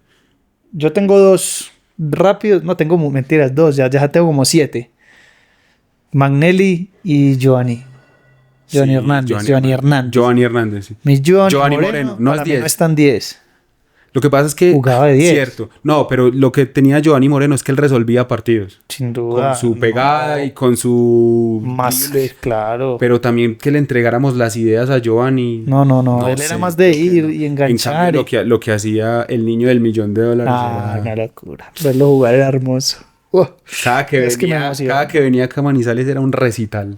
Yo tengo dos rápidos, no tengo mentiras, dos, ya tengo como 7. Magnelli y Giovanni. Giovanni Sí, Hernández. Giovanni Hernández. Giovanni Hernández, sí. Mi Giovanni Moreno, Moreno, no para es mí 10. no están 10. Lo que pasa es que... Jugaba de 10. Cierto. No, pero lo que tenía Giovanni Moreno es que él resolvía partidos. Sin duda. Con su pegada no. y con su... Más, claro. Pero también que le entregáramos las ideas a Giovanni. No. Él sé, era más de ir y En enganchar. cambio, lo que hacía el niño del $1.000.000 era- Una locura. Verlo jugar era hermoso. Cada que Es que me venía, emociona. cada que venía a Manizales era un recital.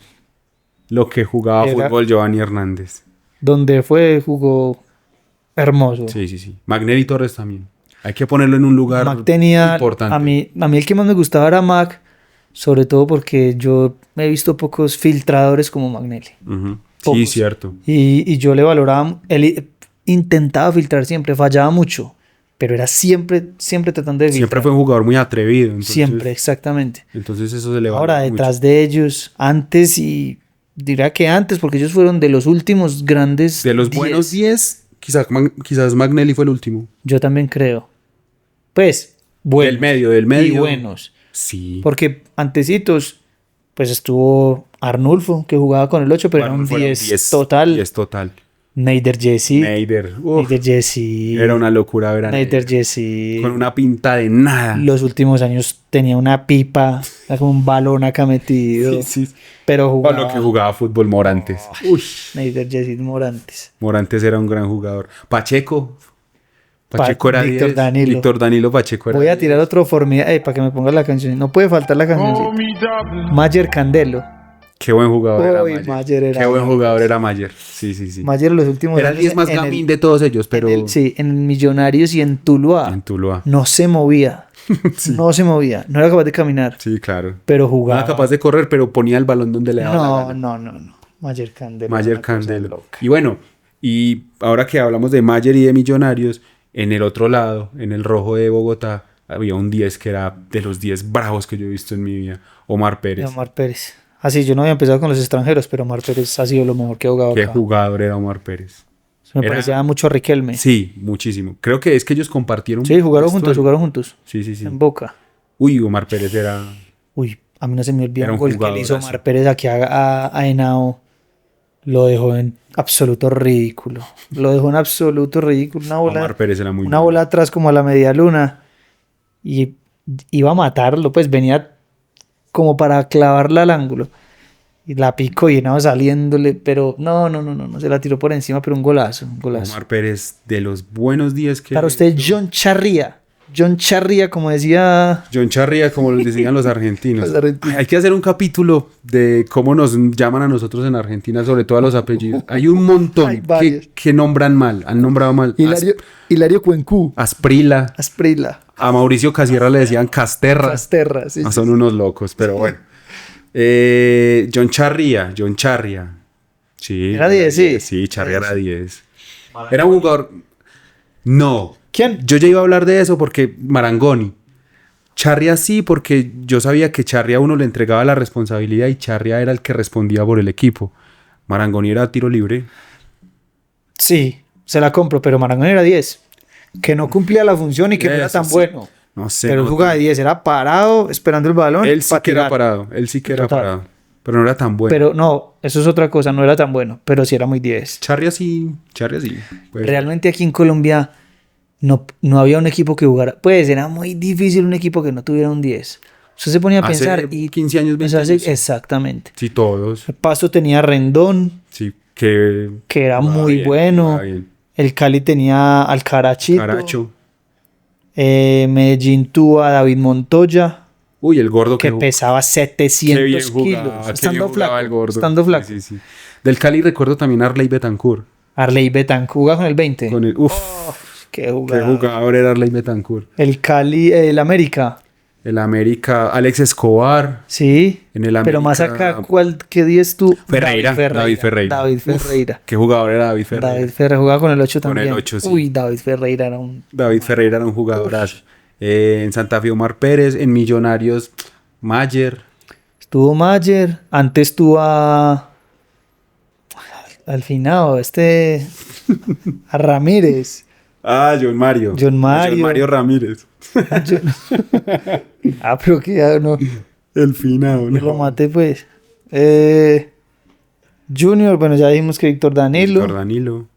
Lo que jugaba Era- fútbol Giovanni Hernández. Donde fue, jugó hermoso. Sí, sí, sí. Magnelli Torres también. Hay que ponerlo en un lugar Mac tenía, importante. a mí el que más me gustaba era Mac, sobre todo porque yo he visto pocos filtradores como Magnelli. Ujú. Sí, Pocos. cierto. Y yo le valoraba, él intentaba filtrar siempre, fallaba mucho, pero era siempre tratando de filtrar. Siempre fue un jugador muy atrevido. Entonces, Siempre, exactamente. Entonces eso se le va Ahora, detrás de ellos, antes y diría que antes, porque ellos fueron de los últimos grandes de los buenos 10, quizás Magnelli fue el último. Yo también creo. Pues, buenos. Del medio. Y buenos. Sí. Porque antecitos, pues estuvo Arnulfo, que jugaba con el 8, pero Bueno, era un fueron 10 total. 10 total. Neider Jesse. Neider. Uf, Neider Jesse. era una locura ver a Neider Neider. Jesse. Con una pinta de nada. Los últimos años tenía una pipa, era como un balón acá metido. Sí, sí. Pero O jugaba. lo que jugaba fútbol Morantes. Uy, Neider Jesse Morantes. Morantes era un gran jugador. Pacheco era Víctor 10. Danilo. Víctor Danilo Pacheco era Voy a 10. tirar otro formidad para que me pongas la canción. No puede faltar la canción. Mayer Candelo. Qué buen jugador era Uy, Mayer. Mayer era Qué buen bueno. jugador era Mayer. Sí, sí, sí. Mayer en los últimos Era el años 10 más en gamín de todos ellos, pero sí, en el Millonarios y en Tuluá. en Tuluá. No se movía. No se movía. No era capaz de caminar. Sí, claro. Pero No jugaba. era capaz de correr, pero ponía el balón donde le daba la No, gana. no. Mayer Candelo. Mayer una cosa Candelo. loca. Y bueno, y ahora que hablamos de Mayer y de Millonarios, en el otro lado, en el rojo de Bogotá, había un 10 que era de los 10 bravos que yo he visto en mi vida, Omar Pérez. Omar Pérez. Así, yo no había empezado con los extranjeros, pero Omar Pérez ha sido lo mejor que ha jugado Qué acá. jugador era Omar Pérez. Me era- parecía mucho a Riquelme. Sí, muchísimo. Creo que es que ellos compartieron. Sí, jugaron vestuario. juntos. Sí, sí, sí. En Boca. Uy, Omar Pérez era... Uy, a mí no se me olvida Era un un gol que le hizo jugadorazo. Omar Pérez aquí a Henao. Lo dejó en absoluto ridículo. Lo dejó en absoluto ridículo. Una bola, Omar Pérez era muy una bueno. bola atrás como a la media luna. Y iba a matarlo, pues venía como para clavarla al ángulo. Y la picó y no saliéndole, pero no, se la tiró por encima, pero un golazo. Omar Pérez, de los buenos días que... Para usted, John Charría, como decía... John Charría, como lo decían los argentinos. Los argentinos. Hay que hacer un capítulo de cómo nos llaman a nosotros en Argentina, sobre todo a los apellidos. Hay un montón Hay varios. que nombran mal, han nombrado mal. Hilario Cuencú. Asprila. A Mauricio Casierra le decían Casterra. Sí. Son unos locos, pero bueno. John Charría. Sí. Era 10, sí. Sí, Charría era 10. Era un jugador... No. ¿Quién? Yo ya iba a hablar de eso porque Marangoni. Charria sí, porque yo sabía que Charria a uno le entregaba la responsabilidad y Charria era el que respondía por el equipo. Marangoni era tiro libre. Sí, se la compro, pero Marangoni era 10. Que no cumplía la función y que no era tan sí. bueno. No sé. Pero él jugaba de 10, era parado, esperando el balón. Él sí pa' que era tirar. parado. Él sí que era Total. parado. Pero no era tan bueno. Pero no, eso es otra cosa, no era tan bueno, pero sí era muy 10. Charria sí. Pues, Realmente aquí en Colombia no había un equipo que jugara. Pues era muy difícil un equipo que no tuviera un 10. Usted se ponía a hace pensar y 15 años, 20 eso hace- años. exactamente. Sí, todos. El Pasto tenía a Rendón, Sí, que que era jugaba muy bien, bueno. jugaba bien. El Cali tenía al Carachito. Caracho. Medellín tuvo a David Montoya, Uy, el gordo que jugó. pesaba Qué bien 700 jugaba, kilos. qué Estando bien jugaba flaco. el gordo. Estando flaco. Sí, sí, sí. Del Cali recuerdo también a Arley Betancourt. Arley Betancourt jugaba con el 20. Con el, Qué qué jugador. jugador era Arley Betancourt. El Cali, el América. El América, Alex Escobar. Sí. En el Pero más América- acá, ¿qué 10 tú? Ferreira, David Ferreira. David Ferreira. ¿Qué jugador era David Ferreira? David Ferreira jugaba con el 8 Con el también. 8, sí. Uy, David Ferreira era un... David Ferreira era un jugadorazo. En Santa Fe, Omar Pérez. En Millonarios, Mayer. Estuvo Mayer. Antes estuvo al finado, a Ramírez. Ah, John Mario. John Mario Ramírez. Pero que ya no... El finado, Yo lo ¿no? maté, pues. Junior, bueno, ya dijimos que Víctor Danilo. Víctor Danilo.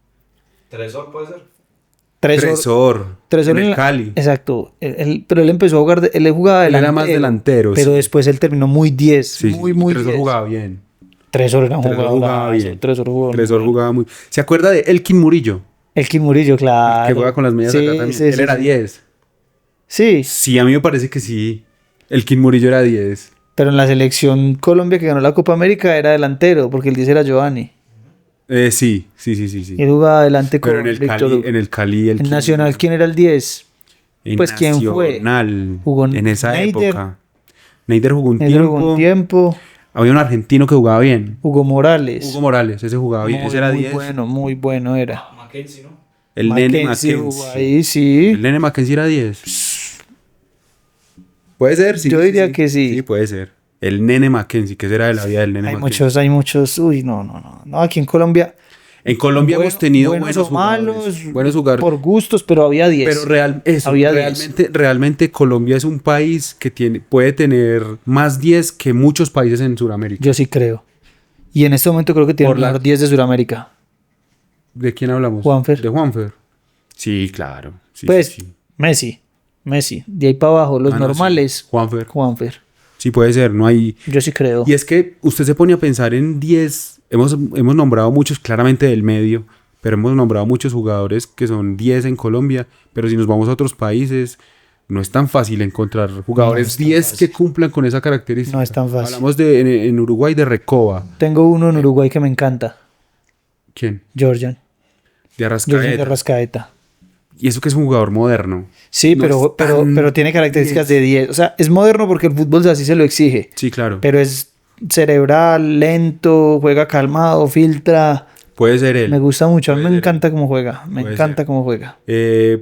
Tresor puede ser. Tresor En en el la- Cali. Exacto. Pero él empezó a jugar, él jugaba Él delantero. era más delantero. Pero sí. después él terminó muy 10. Sí, muy Tresor 10. jugaba bien. Tresor era un Tresor jugador. jugaba bien. Tresor jugaba. Tresor jugaba muy... ¿Se acuerda de Elkin Murillo? Elkin Murillo, claro. Que juega con las medias Sí, acá también. sí, Él sí, era sí. 10. Sí, Sí, a mí me parece que sí. Elkin Murillo era 10. pero en la selección Colombia que ganó la Copa América era delantero, porque el 10 era Giovanni. Sí. Y él jugaba adelante con Pero en el Víctor Cali, Hugo. en el Cali... En Nacional, ¿quién era el 10? En pues, ¿quién fue? Nacional, Jugó en esa Neider. época. Neider jugó un Él tiempo. jugó un tiempo. Había un argentino que jugaba bien. Hugo Morales. Hugo Morales, ese jugaba bien. Muy, Ese era muy 10. muy bueno era. Mackenzie, ¿no? El Nene Mackenzie jugó Mackenzie. ahí, sí. El Nene Mackenzie era 10. Puede ser, sí. Yo sí, diría que sí. Sí, puede ser. El Nene Mackenzie, que ese era de la vida del Nene Mackenzie. Hay muchos. Uy, no. No, aquí en Colombia. En Colombia bueno- hemos tenido buenos buenos o malos, jugadores. Buenos jugadores. Por gustos, pero había 10. Pero Había 10. realmente Colombia es un país que puede tener más 10 que muchos países en Sudamérica. Yo sí creo. Y en este momento creo que tiene Por el la- mejor 10 de Sudamérica. ¿De quién hablamos? Juanfer. De Juanfer. Sí, claro. Sí, Pues, sí, sí. Messi. De ahí para abajo, los Ah, no, normales. sí. Juanfer. Sí, puede ser, no hay... Yo sí creo. Y es que usted se pone a pensar en 10, hemos nombrado muchos claramente del medio, pero hemos nombrado muchos jugadores que son 10 en Colombia, pero si nos vamos a otros países, no es tan fácil encontrar jugadores No es tan 10 fácil. que cumplan con esa característica. No es tan fácil. Hablamos en Uruguay de Recoba. Tengo uno en Uruguay que me encanta. ¿Quién? Georgian. De Georgian Arrascaeta. de Rascaeta. Y eso que es un jugador moderno. Sí, No pero, es tan pero tiene características de 10. O sea, es moderno porque el fútbol así se lo exige. Sí, claro. Pero es cerebral, lento, juega calmado, filtra. Puede ser él. Me gusta mucho. A mí Puede me ser. encanta cómo juega. Me Puede encanta ser. cómo juega.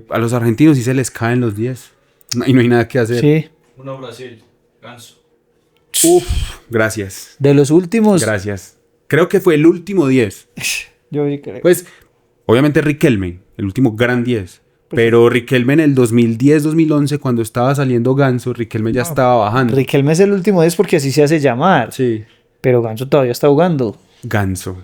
A los argentinos sí se les caen los 10. Y no hay nada que hacer. Sí. Uno Brasil, Ganso. Uf, gracias. De los últimos. Gracias. Creo que fue el último 10. Yo sí creo. Pues, obviamente Riquelme, el último gran 10. Pero Riquelme en el 2010-2011, cuando estaba saliendo Ganso, Riquelme ya estaba bajando. Riquelme es el último 10 porque así se hace llamar. Sí. Pero Ganso todavía está jugando. Ganso.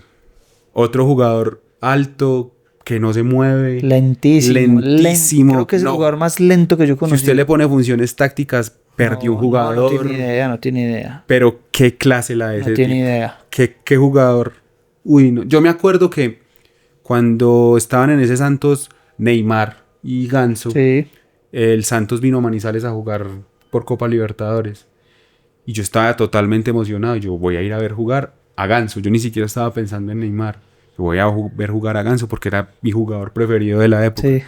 Otro jugador alto, que no se mueve. Lentísimo. Lentísimo. Creo que es el No. jugador más lento que yo Si conocí. usted le pone funciones tácticas, perdió un No, jugador. no tiene idea, no tiene idea. Pero qué clase la de ese No tiene tipo. idea. Qué jugador. Uy, no. Yo me acuerdo que cuando estaban en ese Santos, Neymar y Ganso, Sí. el Santos vino a Manizales a jugar por Copa Libertadores. Y yo estaba totalmente emocionado. Yo voy a ir a ver jugar a Ganso. Yo ni siquiera estaba pensando en Neymar. Yo voy a ver jugar a Ganso porque era mi jugador preferido de la época. Sí.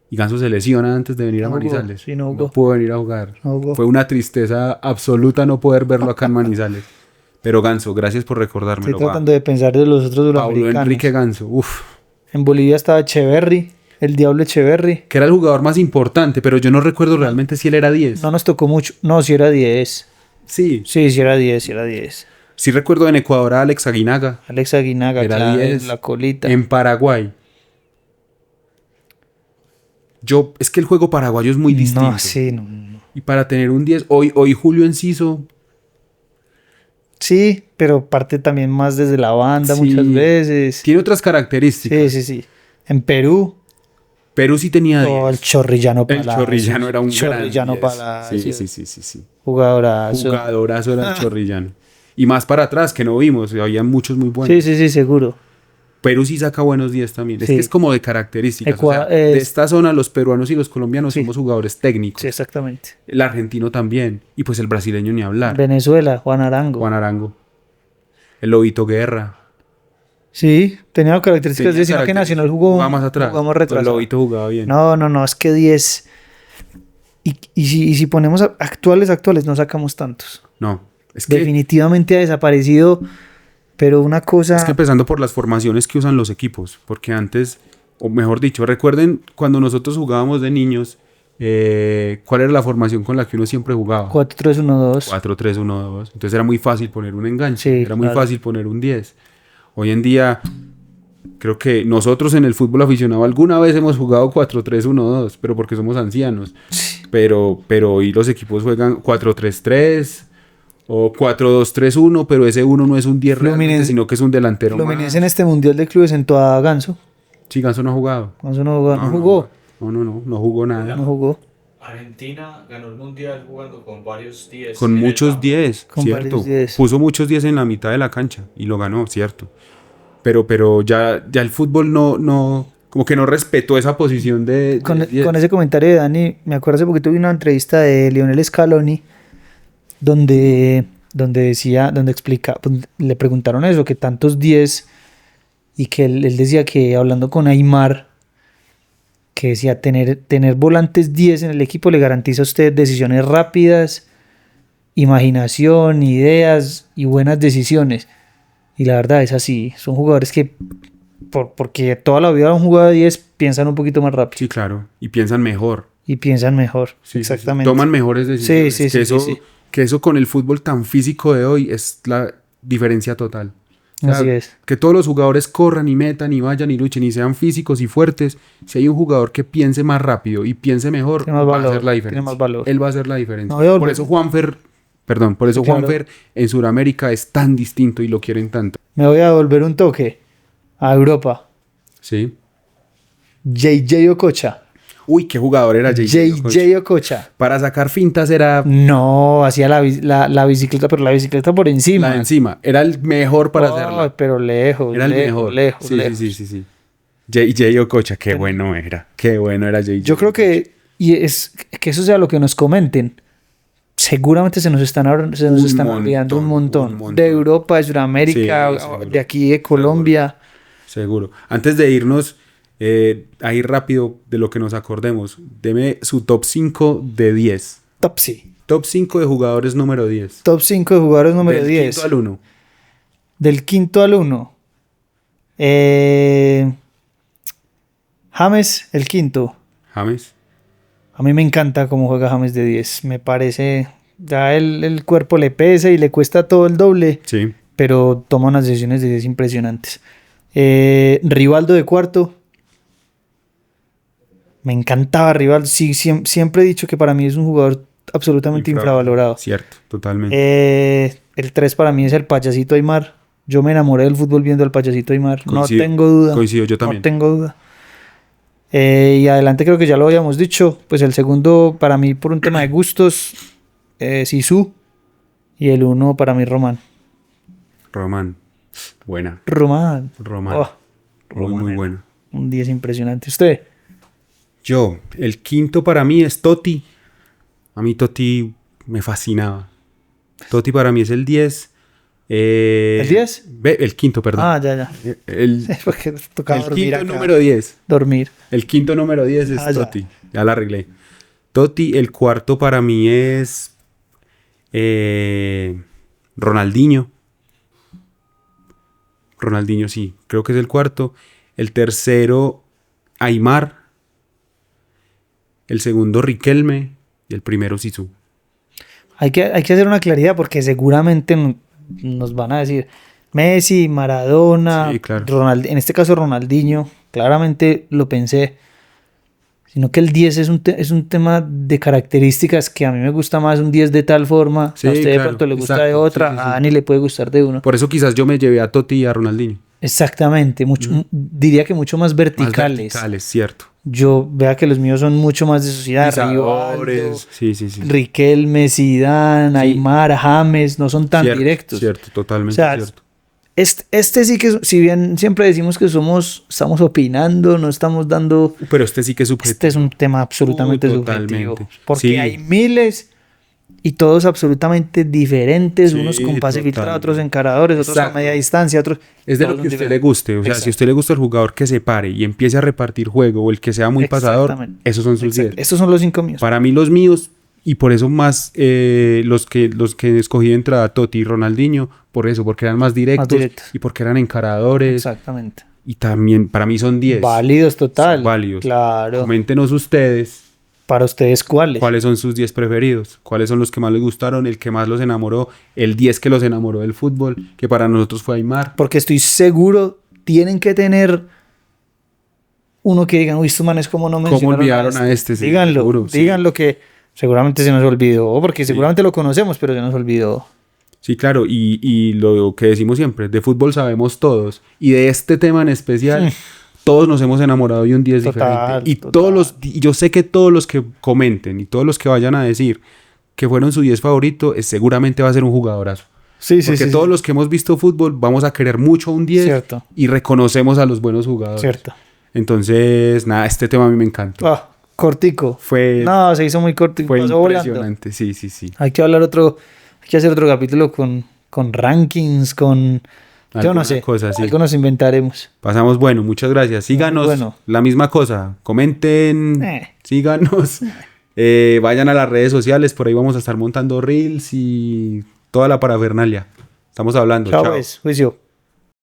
Y Ganso se lesiona antes de venir No a jugó, Manizales. sí, no jugó. pudo venir a jugar. No jugó. Fue una tristeza absoluta no poder verlo acá en Manizales. Pero Ganso, gracias por recordármelo. Estoy tratando de pensar de los otros Paulo sudamericanos. Enrique Ganso. Uf. En Bolivia estaba Echeverry, el Diablo Echeverry. Que era el jugador más importante, pero yo no recuerdo realmente si él era 10. No nos tocó mucho. No, si era 10. Sí. Sí era 10, sí era 10. Sí recuerdo en Ecuador a Alex Aguinaga. Alex Aguinaga, Era claro, 10. la colita. En Paraguay. Es que el juego paraguayo es muy distinto. No, sí, no. Y para tener un 10, hoy Julio Enciso, Sí, pero parte también más desde la banda Sí. muchas veces. tiene otras características. Sí. En Perú, Perú sí tenía 10. el Chorrillano El Palacios. Chorrillano era un Chorrillano gran 10. Palacios. Sí. Jugadorazo. Jugadorazo era el Chorrillano. Y más para atrás, que no vimos, había muchos muy buenos. Sí, seguro. Perú sí saca buenos 10 también. Es Sí. que es como de características. O sea, de esta zona, los peruanos y los colombianos Sí. somos jugadores técnicos. Sí, exactamente. El argentino también. Y pues el brasileño ni hablar. Venezuela, Juan Arango. Juan Arango. El Lobito Guerra. Sí, tenía características Tenía de sino que características. Nacional jugó. Jugaba más atrás. Jugamos El retrasado. Lobito jugaba bien. No, es que 10. Y si ponemos actuales, no sacamos tantos. No. Es que, Definitivamente ha desaparecido. Pero una cosa. es que empezando por las formaciones que usan los equipos. Porque antes, o mejor dicho, recuerden cuando nosotros jugábamos de niños, ¿cuál era la formación con la que uno siempre jugaba? 4-3-1-2. 4-3-1-2. Entonces era muy fácil poner un enganche. Sí, Era muy claro. fácil poner un 10. Hoy en día, creo que nosotros en el fútbol aficionado alguna vez hemos jugado 4-3-1-2, pero porque somos ancianos. Pero hoy los equipos juegan 4-3-3 o 4-2-3-1, pero ese uno no es un 10 realmente, Fluminense- sino que es un delantero Fluminense más. en este Mundial de Clubes sentó a Ganso. Sí, Ganso no ha jugado. Ganso no jugó. No jugó nada. No jugó. Argentina ganó el mundial jugando con varios 10. Con en el muchos campo. 10, Con cierto. varios 10. Puso muchos 10 en la mitad de la cancha y lo ganó, cierto. Pero ya el fútbol no como que no respetó esa posición de Con 10. ese comentario de Dani, me acuerdo hace poquito vi una entrevista de Lionel Scaloni donde explica, pues, le preguntaron eso, que tantos 10 y que él decía que hablando con Aymar, que decía tener volantes 10 en el equipo le garantiza a usted decisiones rápidas, imaginación, ideas y buenas decisiones. Y la verdad es así, son jugadores que porque toda la vida han jugado a 10 piensan un poquito más rápido Sí, claro. Y piensan mejor. y piensan mejor. Sí, exactamente. Toman mejores decisiones. Sí, sí. Que eso con el fútbol tan físico de hoy es la diferencia total. O sea, Así es. que todos los jugadores corran y metan y vayan y luchen y sean físicos y fuertes. Si hay un jugador que piense más rápido y piense mejor, Tiene más va a valor, hacer la tiene diferencia. más valor. Él va a hacer la diferencia. No, voy a volver- Por eso Sí, claro. Juanfer en Sudamérica es tan distinto y lo quieren tanto. Me voy a volver un toque a Europa. Sí. JJ Okocha. Uy, qué jugador era JJ Okocha. Para sacar fintas era No, hacía la bicicleta, pero la bicicleta por encima. la de encima. Era el mejor para hacerla. Pero lejos. Era el lejos, mejor. Lejos, Sí. JJ Okocha, qué bueno era. Qué bueno era JJ. Yo creo que, y es que eso sea lo que nos comenten. Seguramente se nos están olvidando un montón. De Europa, de Sudamérica, Sí, seguro. de aquí de Colombia. Seguro. Antes de irnos, ahí rápido de lo que nos acordemos, deme su top 5 de 10. Top sí. Top 5 de jugadores número 10. Top 5 de jugadores número Del 10. quinto al 1. Del quinto al 1. James, el quinto. James. A mí me encanta cómo juega James de 10. Me parece. Ya el cuerpo le pesa y le cuesta todo el doble. Sí. Pero toma unas decisiones de 10 impresionantes. Rivaldo de cuarto. Me encantaba Rivaldo. Sí, siempre he dicho que para mí es un jugador absolutamente infravalorado. Cierto, totalmente. El 3 para mí es el payasito Aymar. Yo me enamoré del fútbol viendo al payasito Aymar. Coincido, No tengo duda. Coincido yo también. No tengo duda. Y adelante creo que ya lo habíamos dicho. Pues el segundo, para mí, por un tema de gustos, Sisu. Y el 1 para mí, Román. Román. Buena. Román. Román. Oh, Muy buena. un 10 impresionante. ¿Usted? Yo, el quinto para mí es Totti. A mí Totti me fascinaba. Totti para mí es el 10. ¿El 10? El quinto, perdón. Ah, ya. El, Porque tocaba el dormir quinto acá. número 10. Dormir. El quinto número 10 es Ah, ya. Totti. Ya la arreglé. Totti, el cuarto para mí es Ronaldinho. Ronaldinho, sí. Creo que es el cuarto. El tercero, Aimar. El segundo, Riquelme. Y el primero, Sisu. Hay que hacer una claridad porque seguramente nos van a decir Messi, Maradona, Sí, claro. en este caso Ronaldinho. Claramente lo pensé. Sino que el 10 es un tema de características que a mí me gusta más un 10 de tal forma. Sí, a usted de claro, pronto le gusta de exacto, otra. sí, sí, A sí. Dani le puede gustar de uno. Por eso quizás yo me llevé a Totti y a Ronaldinho. Exactamente. Diría que mucho más Más verticales. verticales, cierto. Yo vea que los míos son mucho más de sociedad. Rivaldo, Pisadores. Sí, sí, sí. Riquelme, Zidane, Sí. Aimar, James, no son tan Cierto, directos. Cierto, totalmente O sea, cierto. Este sí que, si bien siempre decimos que estamos opinando, no estamos dando... Pero este sí que es subjetivo. Este es un tema absolutamente Totalmente. subjetivo. Porque Sí. hay miles y todos absolutamente diferentes, Sí, unos con pase total. filtrado, otros encaradores, otros a Exacto. media distancia, otros... Es de todos lo que a son usted le diferentes. guste. O sea, Exacto. si a usted le gusta el jugador que se pare y empiece a repartir juego o el que sea muy pasador, Exactamente. esos son sus 10. Estos son los 5 míos. Para mí los míos, y por eso más los que escogí de entrada, Totti y Ronaldinho, por eso, porque eran más directos, directos. y porque eran encaradores. Exactamente. Y también para mí son 10. Válidos total. Son válidos. Claro. Coméntenos ustedes Para ustedes, ¿cuáles? cuáles son sus 10 preferidos, cuáles son los que más les gustaron, el que más los enamoró, el 10 que los enamoró del fútbol, que para nosotros fue Aimar. Porque estoy seguro, tienen que tener uno que digan, uy, estos manes cómo no mencionaron olvidaron a este? Sí, díganlo, seguro, sí. díganlo que seguramente se nos olvidó, porque seguramente lo conocemos, pero se nos olvidó. Sí, claro, y lo que decimos siempre, de fútbol sabemos todos, y de este tema en especial, todos nos hemos enamorado de un 10 Total, diferente. Y total. y yo sé que todos los que comenten y todos los que vayan a decir que fueron su 10 favorito, seguramente va a ser un jugadorazo. Sí, Porque todos los que hemos visto fútbol vamos a querer mucho un 10 Cierto. y reconocemos a los buenos jugadores. Cierto. Entonces, nada, este tema a mí me encantó. Ah, cortico. Fue No, se hizo muy corto y fue pasó volando. impresionante, sí, sí, sí. Hay que hacer otro capítulo con rankings, yo no Alguna sé, cosa, sí. algo nos inventaremos. Pasamos bueno, muchas gracias. Síganos, bueno. la misma cosa. Comenten, síganos. Vayan a las redes sociales, por ahí vamos a estar montando reels y toda la parafernalia. Estamos hablando. Chao, Chao. pues, juicio.